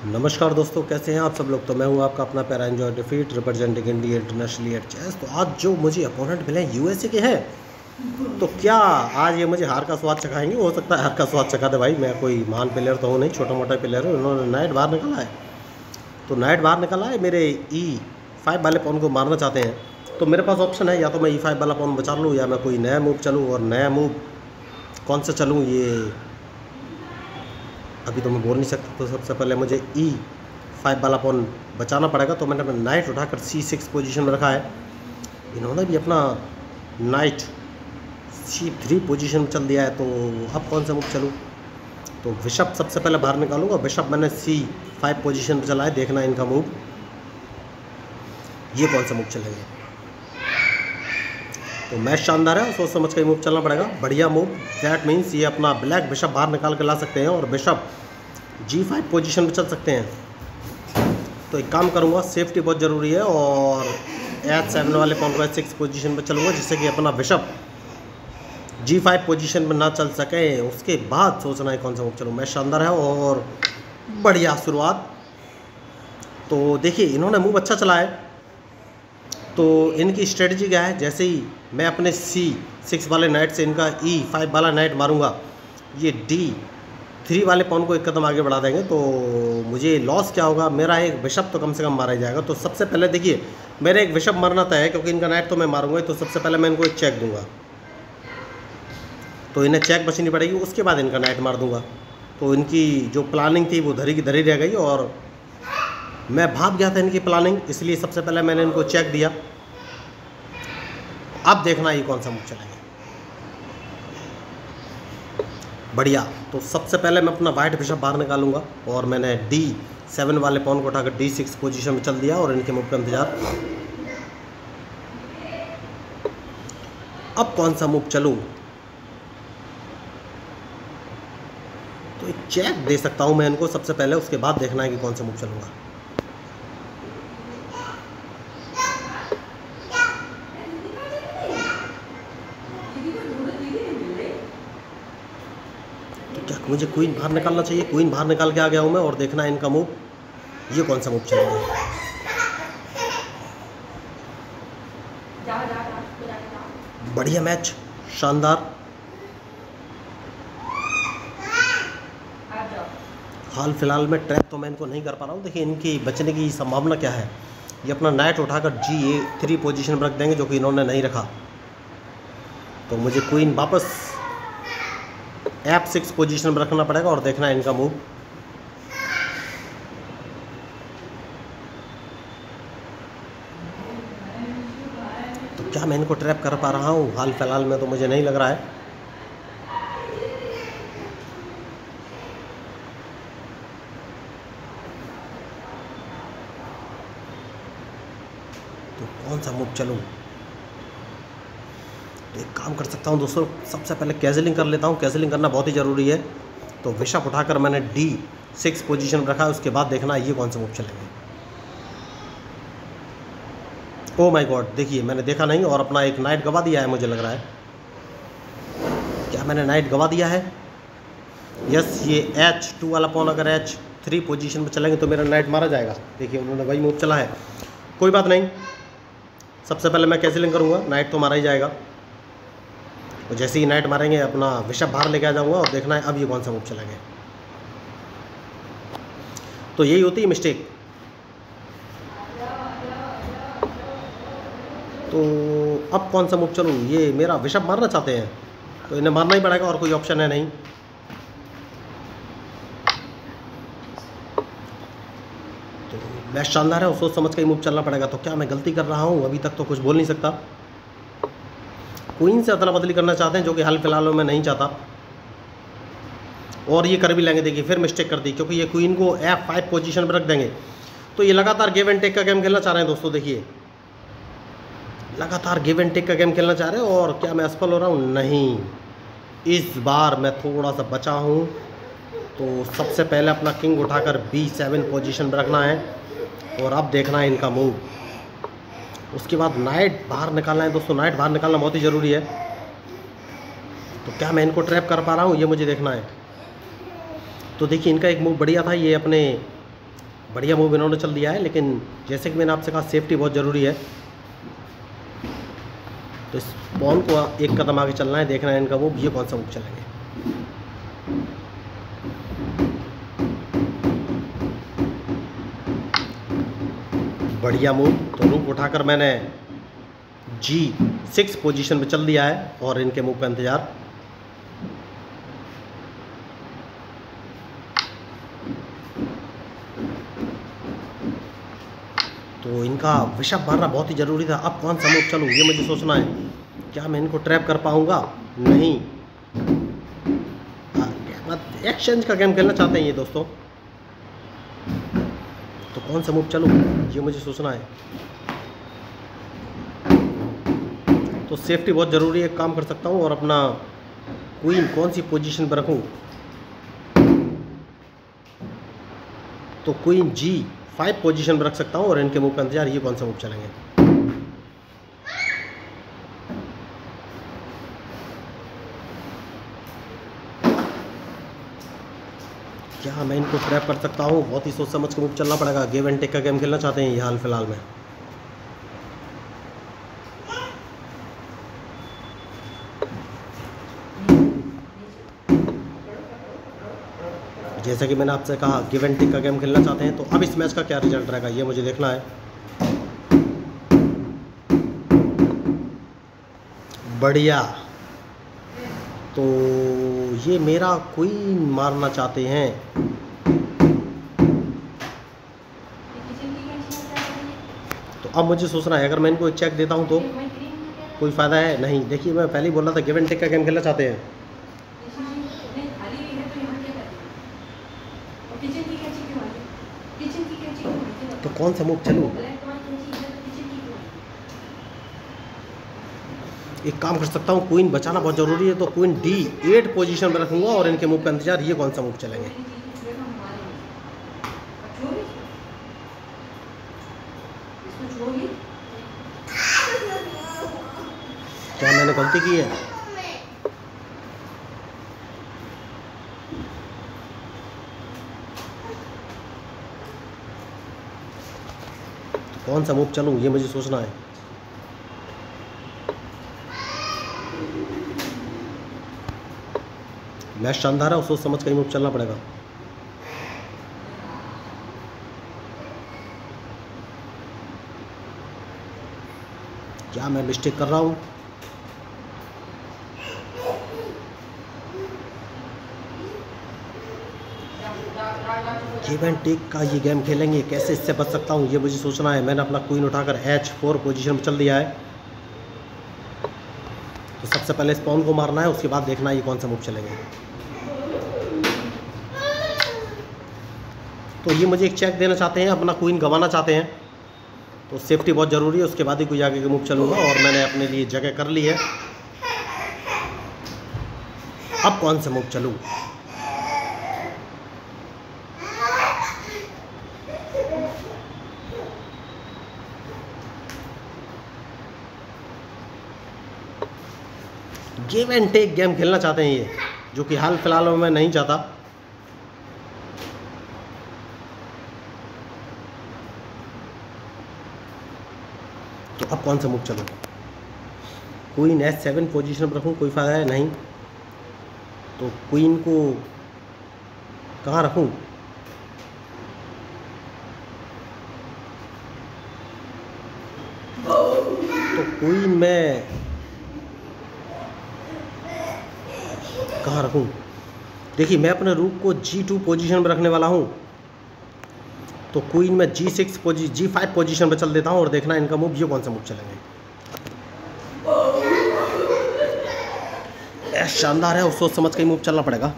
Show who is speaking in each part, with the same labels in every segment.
Speaker 1: नमस्कार दोस्तों, कैसे हैं आप सब लोग। तो मैं हूं आपका अपना प्यारा एंजॉय डिफीट representing India internationally at chess. तो आज जो मुझे अपोनेंट मिले हैं यूएसए के हैं, तो क्या आज ये मुझे हार का स्वाद चखाएंगे। हो सकता है हार का स्वाद चखा दे भाई। मैं कोई महान प्लेयर तो हूँ नहीं, छोटा मोटा प्लेयर हूँ। उन्होंने नाइट बाहर निकाला है, तो नाइट बाहर निकाला है, मेरे E5 वाले पॉन को मारना चाहते हैं। तो मेरे पास ऑप्शन है, या तो मैं E5 वाला पॉन बचा लूँ या मैं कोई नया मूव चलूँ। और नया मूव कौन सा चलूँ ये अभी तो मैं बोल नहीं सकता। तो सबसे पहले मुझे E5 वाला पॉन बचाना पड़ेगा। तो मैंने अपना नाइट उठाकर C6 पोजीशन में रखा है। इन्होंने भी अपना नाइट C3 पोजीशन में चल दिया है। तो अब कौन सा मूव चलूँ। तो बिशप सबसे पहले बाहर निकालूंगा। बिशप मैंने C5 पोजीशन में चला है। देखना इनका मूव, ये कौन सा मूव चलेंगे। तो मैच शानदार है, सोच समझ के मूव चलना पड़ेगा। बढ़िया मूव, दैट मीन्स ये अपना ब्लैक बिशप बाहर निकाल के ला सकते हैं और बिशप G5 पोजीशन में चल सकते हैं। तो एक काम करूँगा, सेफ्टी बहुत ज़रूरी है, और H7 वाले पॉन को H6 पोजीशन पर चलूँगा, जिससे कि अपना बिशप G5 पोजीशन में ना चल सके। उसके बाद सोचना है कौन सा मूव चलूँ। मैच शानदार है और बढ़िया शुरुआत। तो देखिए इन्होंने मूव अच्छा चला है। तो इनकी स्ट्रेटजी क्या है, जैसे ही मैं अपने C6 वाले नाइट से इनका E5 वाला नाइट मारूंगा, ये D3 वाले पॉन को एक कदम आगे बढ़ा देंगे। तो मुझे लॉस क्या होगा, मेरा एक बिशप तो कम से कम मारा ही जाएगा। तो सबसे पहले देखिए मेरा एक बिशप मरना तय है, क्योंकि इनका नाइट तो मैं मारूंगा। तो सबसे पहले मैं इनको एक चेक दूंगा, तो इन्हें चेक बचनी पड़ेगी। उसके बाद इनका नाइट मार दूंगा। तो इनकी जो प्लानिंग थी वो धरी की धरी रह गई, और मैं भाग गया था इनकी प्लानिंग, इसलिए सबसे पहले मैंने इनको चेक दिया। अब देखना ये कौन सा मूव चलेगा। बढ़िया। तो सबसे पहले मैं अपना वाइट बिशप बाहर निकालूंगा, और मैंने D7 वाले पॉन को उठाकर D6 पोजीशन में चल दिया, और इनके मूव का इंतजार। अब कौन सा मूव चलूं। तो एक चेक दे सकता हूं मैं इनको सबसे पहले, उसके बाद देखना है कि कौन सा मूव चलूंगा। मुझे क्वीन बाहर निकालना चाहिए। क्वीन बाहर निकाल के आ गया हूं मैं, और देखना है इनका मूव, ये कौन सा मूव चलेगा। बढ़िया मैच, शानदार। हाल फिलहाल में ट्रैप तो मैं इनको नहीं कर पा रहा हूँ। देखिए इनकी बचने की संभावना क्या है। ये अपना नाइट उठाकर G3 पोजीशन पर रख देंगे, जो कि इन्होंने नहीं रखा। तो मुझे क्वीन वापस F6 पोजीशन में रखना पड़ेगा, और देखना है इनका मूव। तो क्या मैं इनको ट्रैप कर पा रहा हूँ हाल फिलहाल में, तो मुझे नहीं लग रहा है। तो कौन सा मूव चलूँ। तो एक काम कर सकता हूँ दोस्तों, सबसे पहले कैजलिंग कर लेता हूँ। कैजलिंग करना बहुत ही ज़रूरी है। तो बिशप उठाकर मैंने D6 पोजीशन में रखा है। उसके बाद देखना ये कौन सा मूव चलेंगे। ओह माय गॉड, देखिए मैंने देखा नहीं, और अपना एक नाइट गवा दिया है मुझे लग रहा है। क्या मैंने नाइट गवा दिया है। यस, ये H2 वाला पॉन अगर H3 पोजीशन में चलेंगे तो मेरा नाइट मारा जाएगा। देखिए उन्होंने वही मूव चला है। कोई बात नहीं, सबसे पहले मैं कैजलिंग करूँगा, नाइट तो मारा ही जाएगा। तो जैसे ही नाइट मारेंगे अपना बिशप बाहर लेके आ जाऊंगा, और देखना है अब ये कौन सा मूव चलेंगे। तो यही होती है मिस्टेक। तो अब कौन सा मूव चलूँ। ये मेरा बिशप मारना चाहते हैं, तो इन्हें मारना ही पड़ेगा, और कोई ऑप्शन है नहीं। तो मैच शानदार है, और सोच समझ के ही मूव चलना पड़ेगा। तो क्या मैं गलती कर रहा हूँ, अभी तक तो कुछ बोल नहीं सकता। क्वीन से अदला बदली करना चाहते हैं, जो कि हाल फिलहाल में नहीं चाहता, और ये कर भी लेंगे। देखिए फिर मिस्टेक कर दी, क्योंकि ये क्वीन को F5 पोजीशन पर रख देंगे। तो ये लगातार गिव एंड टेक का गेम खेलना चाह रहे हैं दोस्तों। देखिए लगातार गिव एंड टेक का गेम खेलना चाह रहे हैं, और क्या मैं असफल हो रहा हूँ। नहीं, इस बार मैं थोड़ा सा बचा हूँ। तो सबसे पहले अपना किंग उठाकर B7 पोजीशन पर रखना है, और अब देखना है इनका मूव। उसके बाद नाइट बाहर निकालना है दोस्तों। नाइट बाहर निकालना बहुत ही ज़रूरी है। तो क्या मैं इनको ट्रैप कर पा रहा हूँ, ये मुझे देखना है। तो देखिए इनका एक मूव बढ़िया था, ये अपने बढ़िया मूव इन्होंने चल दिया है, लेकिन जैसे कि मैंने आपसे कहा सेफ्टी बहुत ज़रूरी है। तो इस पॉन को एक कदम आगे चलना है, देखना है इनका मूव, ये कौन सा मूव चलेंगे। बढ़िया मूव। तो रूक उठाकर मैंने G6 पोजीशन में चल दिया है और इनके मूव का इंतज़ार। तो इनका विशप मारना बहुत ही ज़रूरी था। अब कौन सा मूव चलूँ ये मुझे सोचना है। क्या मैं इनको ट्रैप कर पाऊँगा? नहीं। एक्सचेंज का गेम खेलना चाहते हैं ये दोस्तों, तो कौन सा मूव चलूँ ये मुझे सोचना है। तो सेफ्टी बहुत ज़रूरी है, काम कर सकता हूँ और अपना क्वीन कौन सी पोजीशन पर रखूँ। तो क्वीन G5 पोजीशन पर रख सकता हूँ और इनके मूव का इंतजार, ये कौन सा मूव चलेंगे। क्या मैं इनको ट्रैप कर सकता हूँ? बहुत ही सोच समझ के मूव चलना पड़ेगा। गिव एंड टेक का गेम खेलना चाहते हैं ये हाल फिलहाल में। जैसा कि मैंने आपसे कहा गिव एंड टेक का गेम खेलना चाहते हैं, तो अब इस मैच का क्या रिजल्ट रहेगा ये मुझे देखना है। बढ़िया। तो ये मेरा क्वीन मारना चाहते हैं। तो अब मुझे सोचना है, अगर मैं इनको चेक देता हूँ तो कोई फ़ायदा है? नहीं। देखिए मैं पहले ही बोल रहा था गिव एंड टेक का गेम खेलना चाहते हैं। तो कौन सा मूव चलूँ? एक काम कर सकता हूँ, क्वीन बचाना बहुत ज़रूरी है, तो क्वीन D8 पोजीशन में रखूँगा और इनके मूव का इंतजार, ये कौन सा मूव चलेंगे। क्या मैंने गलती की है? कौन सा मूव चलूँ ये मुझे सोचना है। मैच शानदार है और सोच समझ कर मूव चलना पड़ेगा। क्या मैं मिस्टेक कर रहा हूँ? गिव एंड टेक का ये गेम खेलेंगे, कैसे इससे बच सकता हूँ ये मुझे सोचना है। मैंने अपना क्वीन उठाकर H4 पोजीशन में चल दिया है। तो सबसे पहले स्पॉन को मारना है, उसके बाद देखना है ये कौन सा मूव चलेंगे। तो ये मुझे एक चेक देना चाहते हैं, अपना क्वीन गंवाना चाहते हैं, तो सेफ्टी बहुत ज़रूरी है, उसके बाद ही कोई आगे के मूव चलूँगा। और मैंने अपने लिए जगह कर ली है। अब कौन सा मूव चलूँ? गिव एंड टेक गेम खेलना चाहते हैं ये, जो कि हाल फिलहाल में मैं नहीं चाहता। तो अब कौन सा मूव चलूँ? क्वीन H7 पोजीशन पर रखूँ, कोई फ़ायदा है? नहीं। तो क्वीन को कहाँ रखूँ? तो क्वीन में कहाँ रखूँ? देखिए मैं अपने रूक को G2 पोजीशन में रखने वाला हूँ, तो क्वीन में G5 पोजीशन पर चल देता हूँ और देखना इनका मूव, ये कौन सा मूव चलेंगे। शानदार है और सोच समझ के मूव चलना पड़ेगा।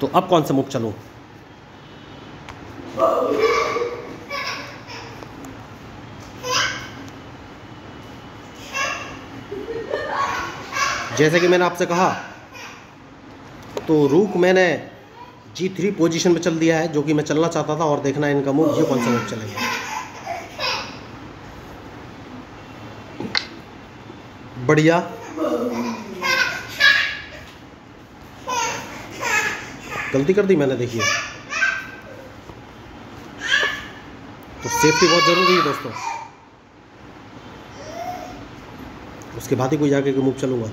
Speaker 1: तो अब कौन सा मूव चलूँ? जैसे कि मैंने आपसे कहा, तो रूक मैंने G3 पोजीशन में चल दिया है, जो कि मैं चलना चाहता था, और देखना है इनका मूव, ये कौन सा मूव चलेंगे। बढ़िया। गलती कर दी मैंने, देखिए तो सेफ्टी बहुत ज़रूरी है दोस्तों, उसके बाद ही कोई आगे के मूव चलूँगा।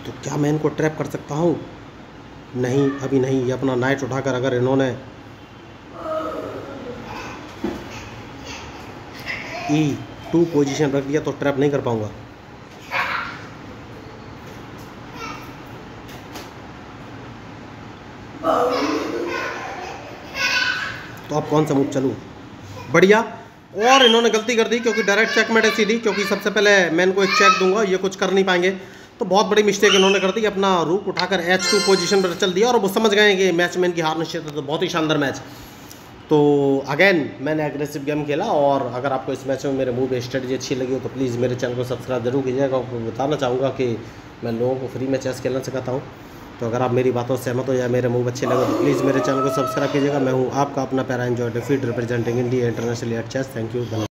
Speaker 1: तो क्या मैं इनको ट्रैप कर सकता हूँ? नहीं, अभी नहीं। ये अपना नाइट उठाकर अगर इन्होंने E2 पोजीशन रख दिया तो ट्रैप नहीं कर पाऊंगा। तो अब कौन सा मूव चलूँ? बढ़िया। और इन्होंने गलती कर दी क्योंकि डायरेक्ट चेकमेट ऐसी दी, क्योंकि सबसे पहले मैं इनको एक चेक दूंगा, ये कुछ कर नहीं पाएंगे। तो बहुत बड़ी मिस्टेक इन्होंने कर दी, अपना रूक उठाकर H2 पोजीशन पर चल दिया और वो समझ गए कि मैच में इनकी हार निश्चित है। तो बहुत ही शानदार मैच। तो अगेन मैंने एग्रेसिव गेम खेला। और अगर आपको इस मैच में मेरे मूव स्ट्रेटजी अच्छी लगी हो तो प्लीज़ मेरे चैनल को सब्सक्राइब जरूर कीजिएगा। आपको बताना चाहूँगा कि मैं लोगों को फ्री में चेस खेलना सिखाता हूँ। तो अगर आप मेरी बातों से सहमत हो या मेरे मूव अच्छे लगे तो प्लीज़ मेरे चैनल को सब्सक्राइब कीजिएगा। मैं हूँ आपका अपना पैरा एंजॉय डिफीट representing India international at chess. Thank you.